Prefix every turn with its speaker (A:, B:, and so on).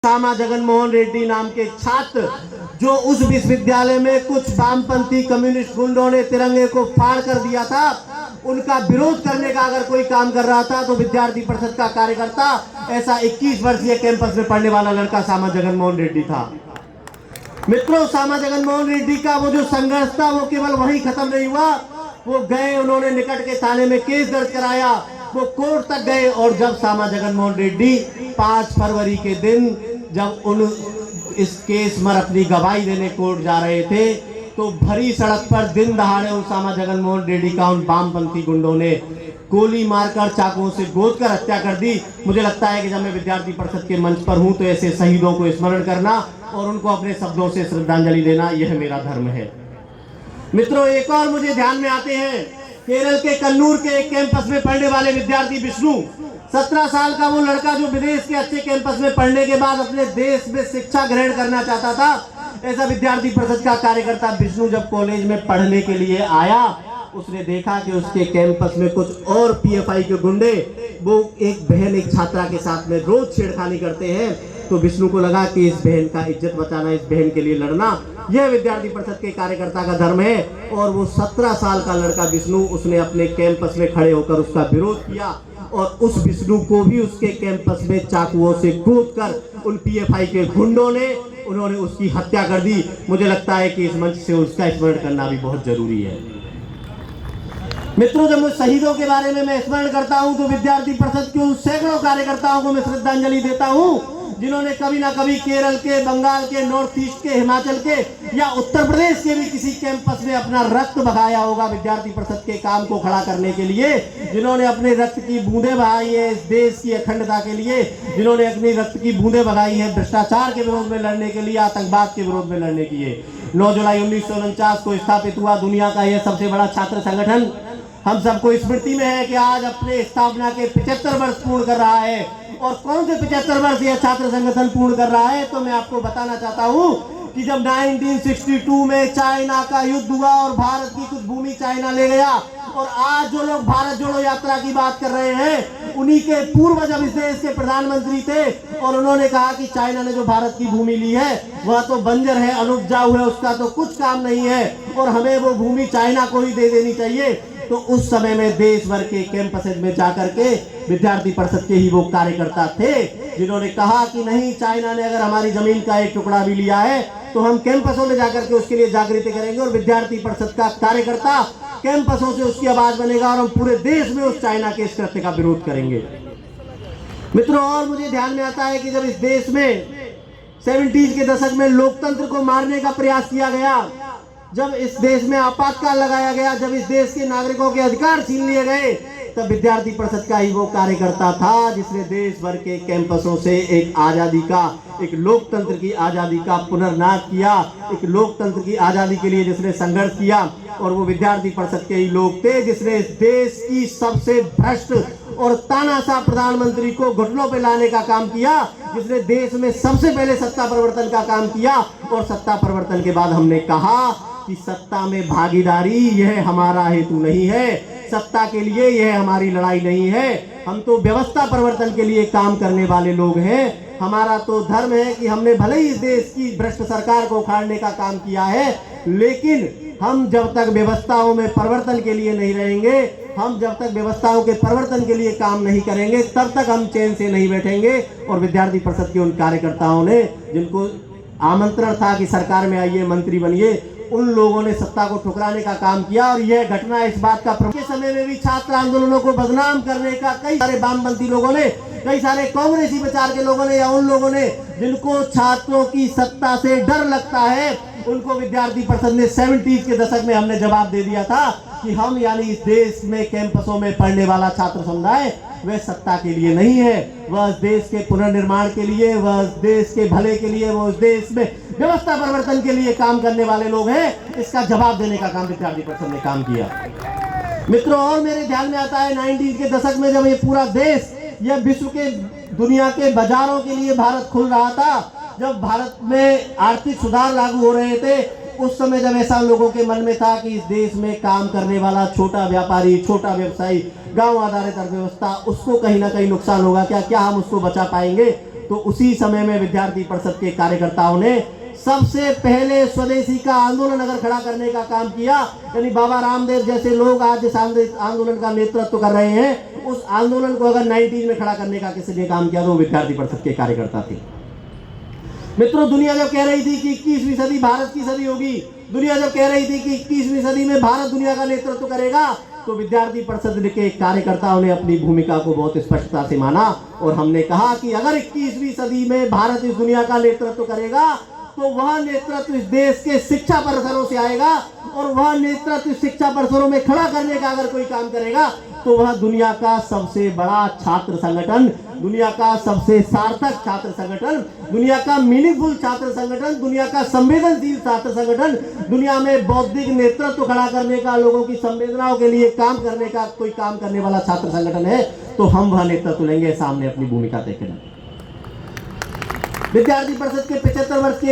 A: सामा जगनमोहन रेड्डी नाम के छात्र जो उस विश्वविद्यालय में कुछ वामपंथी कम्युनिस्ट गुंडों ने तिरंगे को फाड़ कर दिया था, उनका विरोध करने का अगर कोई काम कर रहा था तो विद्यार्थी परिषद का कार्यकर्ता ऐसा 21 वर्षीय कैंपस में पढ़ने वाला लड़का सामा जगनमोहन रेड्डी था। मित्रों, सामा जगनमोहन रेड्डी का वो जो संघर्ष था वो केवल वहीं खत्म नहीं हुआ। वो गए, उन्होंने निकट के थाने में केस दर्ज कराया, वो कोर्ट तक गए और जब सामा जगनमोहन रेड्डी 5 फरवरी के दिन जब उन इस केस में अपनी गवाही देने कोर्ट जा रहे थे तो भरी सड़क पर दिन दहाड़े उन सामा जगनमोहन रेड्डी का उन वामपंथी गुंडों ने गोली मारकर चाकुओं से गोद कर हत्या कर दी। मुझे लगता है कि जब मैं विद्यार्थी परिषद के मंच पर हूं तो ऐसे शहीदों को स्मरण करना और उनको अपने शब्दों से श्रद्धांजलि देना यह मेरा धर्म है। मित्रों, एक और मुझे ध्यान में आते हैं, केरल के कन्नूर के एक कैंपस में पढ़ने वाले विद्यार्थी विष्णु, 17 साल का वो लड़का जो विदेश के अच्छे कैंपस में पढ़ने के बाद अपने देश में शिक्षा ग्रहण करना चाहता था। ऐसा विद्यार्थी परिषद का कार्यकर्ता विष्णु जब कॉलेज में पढ़ने के लिए आया, उसने देखा कि उसके कैंपस में कुछ और पीएफआई के गुंडे वो एक बहन एक छात्रा के साथ में रोज छेड़खानी करते हैं। तो विष्णु को लगा कि इस बहन का इज्जत बचाना, इस बहन के लिए लड़ना, यह विद्यार्थी परिषद के कार्यकर्ता का धर्म है। और वो 17 साल का लड़का विष्णु, उसने अपने कैंपस में खड़े होकर उसका विरोध किया और उस विष्णु को भी उसके कैंपस में चाकुओं से कूद कर उन पीएफआई के गुंडों ने उन्होंने उसकी हत्या कर दी। मुझे लगता है कि इस मंच से उसका स्मरण करना भी बहुत जरूरी है। मित्रों, जब मैं शहीदों के बारे में मैं स्मरण करता हूं तो विद्यार्थी परिषद के उन सैकड़ों कार्यकर्ताओं को मैं श्रद्धांजलि देता हूं जिन्होंने कभी ना कभी केरल के, बंगाल के, नॉर्थ ईस्ट के, हिमाचल के या उत्तर प्रदेश के भी किसी कैंपस में अपना रक्त बहाया होगा विद्यार्थी परिषद के काम को खड़ा करने के लिए, जिन्होंने अपने रक्त की बूंदें बहाई है इस देश की अखंडता के लिए, जिन्होंने अपनी रक्त की बूंदें बहाई है भ्रष्टाचार के विरोध में लड़ने के लिए, आतंकवाद के विरोध में लड़ने के लिए। 9 जुलाई 1949 को स्थापित हुआ दुनिया का यह सबसे बड़ा छात्र संगठन हम सबको स्मृति में है कि आज अपने स्थापना के 75 वर्ष पूर्ण कर रहा है। और कौन से 75 वर्ष यह छात्र संगठन पूर्ण कर रहा है, तो मैं आपको बताना चाहता हूं कि जब 1962 में चाइना का युद्ध हुआ और भारत की कुछ भूमि चाइना ले गया, और आज जो लोग भारत जोड़ो यात्रा की बात कर रहे हैं, उन्हीं के पूर्व जब इस देश के प्रधानमंत्री थे और उन्होंने कहा कि चाइना ने जो भारत की भूमि ली है वह तो बंजर है, अनुपजाऊ है, उसका तो कुछ काम नहीं है और हमें वो भूमि चाइना को ही दे देनी चाहिए। तो उस समय में देश भर के कैंपस में जाकर के विद्यार्थी परिषद के ही वो कार्यकर्ता थे जिन्होंने कहा कि नहीं, चाइना ने अगर हमारी जमीन का एक टुकड़ा भी लिया है तो हम कैंपसों में जाकर के उसके लिए जागृति करेंगे और विद्यार्थी परिषद का कार्यकर्ता कैंपसों से उसकी आवाज बनेगा और हम पूरे देश में उस चाइना के इस कृत्य का विरोध करेंगे। मित्रों, और मुझे ध्यान में आता है कि जब इस देश में 70s के दशक में लोकतंत्र को मारने का प्रयास किया गया, जब इस देश में आपातकाल लगाया गया, जब इस देश के नागरिकों के अधिकार छीन लिए गए, तब विद्यार्थी परिषद का ही वो कार्यकर्ता था जिसने देश भर के कैंपसों से एक आजादी का, एक लोकतंत्र की आजादी का पुनर्नाद किया, एक लोकतंत्र की आजादी के लिए जिसने संघर्ष किया। और वो विद्यार्थी परिषद के ही लोग थे जिसने इस देश की सबसे भ्रष्ट और तानाशाह प्रधानमंत्री को घुटनों पे लाने का काम किया, जिसने देश में सबसे पहले सत्ता परिवर्तन का काम किया। और सत्ता परिवर्तन के बाद हमने कहा कि सत्ता में भागीदारी यह हमारा हेतु नहीं है, सत्ता के लिए यह हमारी लड़ाई नहीं है, हम तो व्यवस्था परिवर्तन के लिए काम करने वाले लोग हैं। हमारा तो धर्म है कि हमने भले ही इस देश की भ्रष्ट सरकार को उखाड़ने का काम किया है, लेकिन हम जब तक व्यवस्थाओं में परिवर्तन के लिए नहीं रहेंगे, हम जब तक व्यवस्थाओं के परिवर्तन के लिए काम नहीं करेंगे, तब तक हम चैन से नहीं बैठेंगे। और विद्यार्थी परिषद के उन कार्यकर्ताओं ने, जिनको आमंत्रण था कि सरकार में आइए, मंत्री बनिए, उन लोगों ने सत्ता को ठुकराने का काम किया। और यह घटना इस बात का के समय में भी छात्र आंदोलनों को बदनाम करने का कई सारे वामपंथी लोगों ने, कई सारे कांग्रेसी विचार के लोगों ने या उन लोगों ने जिनको छात्रों की सत्ता से डर लगता है, उनको विद्यार्थी परिषद ने 70s के दशक में हमने जवाब दे दिया था कि हम यानी इस देश में कैंपसों में पढ़ने वाला छात्र समुदाय वह सत्ता के लिए नहीं है, वह इस देश के पुनर्निर्माण के लिए, वह इस देश के भले के लिए, वह इस देश में व्यवस्था परिवर्तन के लिए काम करने वाले लोग हैं। इसका जवाब देने का काम विद्यार्थी परिषद ने काम किया। मित्रों, और मेरे ध्यान में आता है 90s के दशक में जब ये पूरा देश, यह विश्व के, दुनिया के बाजारों के लिए भारत खुल रहा था, जब भारत में आर्थिक सुधार लागू हो रहे थे, उस समय जब ऐसा लोगों के मन में था कि इस देश में काम करने वाला छोटा व्यापारी, छोटा व्यवसायी, गांव आधारित अर्थव्यवस्था, उसको कहीं ना कहीं नुकसान होगा क्या, क्या हम उसको बचा पाएंगे, तो उसी समय में विद्यार्थी परिषद के कार्यकर्ताओं ने सबसे पहले स्वदेशी का आंदोलन अगर खड़ा करने का काम किया, यानी बाबा रामदेव जैसे लोग आज इस आंदोलन का नेतृत्व कर रहे हैं, उस आंदोलन को अगर 90s में खड़ा करने का किसी ने काम किया तो वो विद्यार्थी परिषद के कार्यकर्ता थे। मित्रों, दुनिया जब कह रही थी कि 21वीं सदी भारत की सदी होगी, दुनिया जब कह रही थी कि 21वीं सदी में भारत दुनिया का नेतृत्व करेगा, तो विद्यार्थी परिषद के कार्यकर्ताओं ने अपनी भूमिका को बहुत स्पष्टता से माना और हमने कहा कि अगर 21वीं सदी में भारत इस दुनिया का नेतृत्व करेगा तो वह नेतृत्व इस देश के शिक्षा परिसरों से आएगा और वह नेतृत्व शिक्षा परिसरों में खड़ा करने का अगर कोई काम करेगा तो वह दुनिया का सबसे बड़ा छात्र संगठन, दुनिया का सबसे सार्थक छात्र संगठन, दुनिया का मीनिंगफुल छात्र संगठन, दुनिया का संवेदनशील छात्र संगठन, दुनिया में बौद्धिक नेतृत्व खड़ा करने का, लोगों की संवेदनाओं के लिए काम करने का कोई काम करने वाला छात्र संगठन है तो हम वह नेतृत्व लेंगे, सामने अपनी भूमिका तय करेंगे। विद्यार्थी परिषद के 75 वर्ष के